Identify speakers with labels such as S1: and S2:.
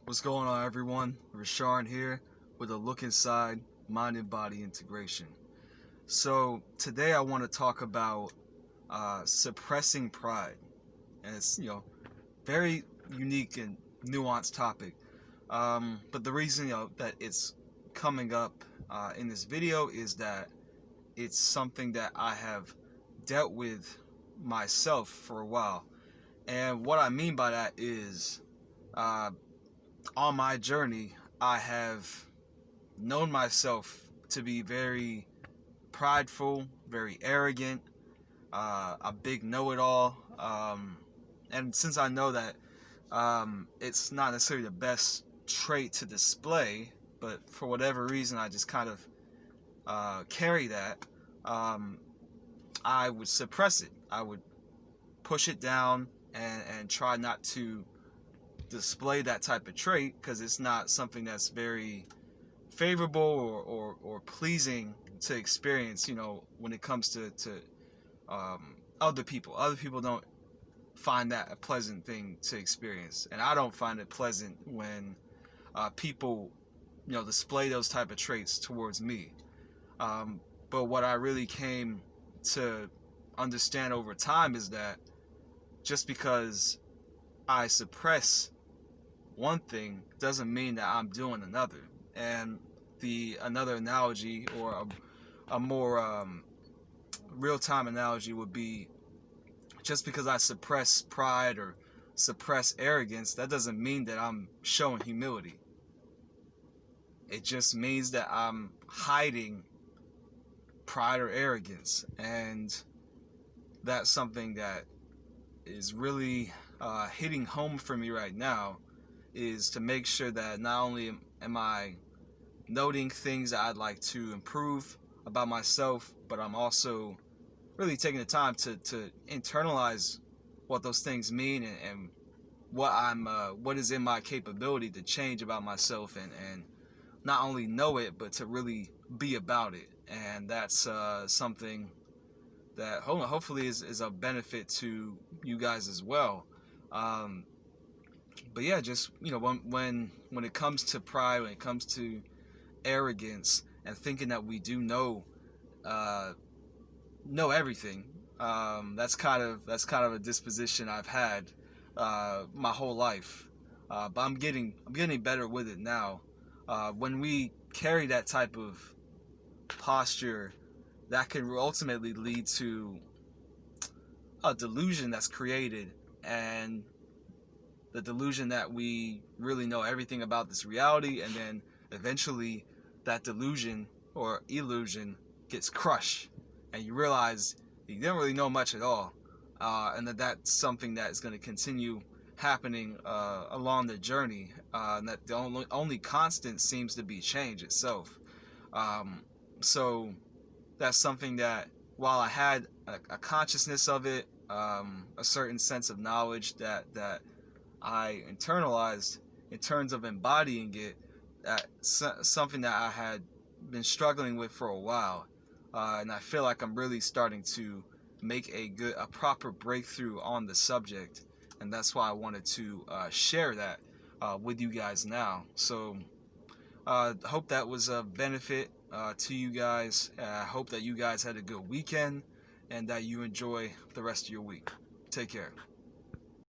S1: What's going on, everyone? Rashawn here with a look inside mind and body integration. So today I want to talk about suppressing pride, and it's very unique and nuanced topic. But the reason that it's coming up in this video is that it's something that I have dealt with myself for a while, and what I mean by that is. On my journey, I have known myself to be very prideful, very arrogant, a big know-it-all. And since I know that it's not necessarily the best trait to display, but for whatever reason I just kind of carry that, I would suppress it. I would push it down and try not to display that type of trait because it's not something that's very favorable or pleasing to experience, when it comes to other people. Other people don't find that a pleasant thing to experience, and I don't find it pleasant when people display those type of traits towards me. But what I really came to understand over time is that just because I suppress one thing doesn't mean that I'm doing another. And another analogy, or a more real-time analogy, would be just because I suppress pride or suppress arrogance, that doesn't mean that I'm showing humility. It just means that I'm hiding pride or arrogance, and that's something that is really hitting home for me right now, is to make sure that not only am I noting things that I'd like to improve about myself, but I'm also really taking the time to internalize what those things mean and what is in my capability to change about myself, and not only know it, but to really be about it. And that's something that hopefully is a benefit to you guys as well. But yeah, just when it comes to pride, when it comes to arrogance, and thinking that we do know everything, that's kind of a disposition I've had my whole life. But I'm getting better with it now. When we carry that type of posture, that can ultimately lead to a delusion that's created, and the delusion that we really know everything about this reality, and then eventually that delusion or illusion gets crushed, and you realize you didn't really know much at all, and that's something that is going to continue happening along the journey, and that the only constant seems to be change itself. So that's something that, while I had a consciousness of it, a certain sense of knowledge that I internalized in terms of embodying it, that's something that I had been struggling with for a while, and I feel like I'm really starting to make a proper breakthrough on the subject, and that's why I wanted to share that with you guys now. So I hope that was a benefit to you guys. I hope that you guys had a good weekend and that you enjoy the rest of your week. Take care.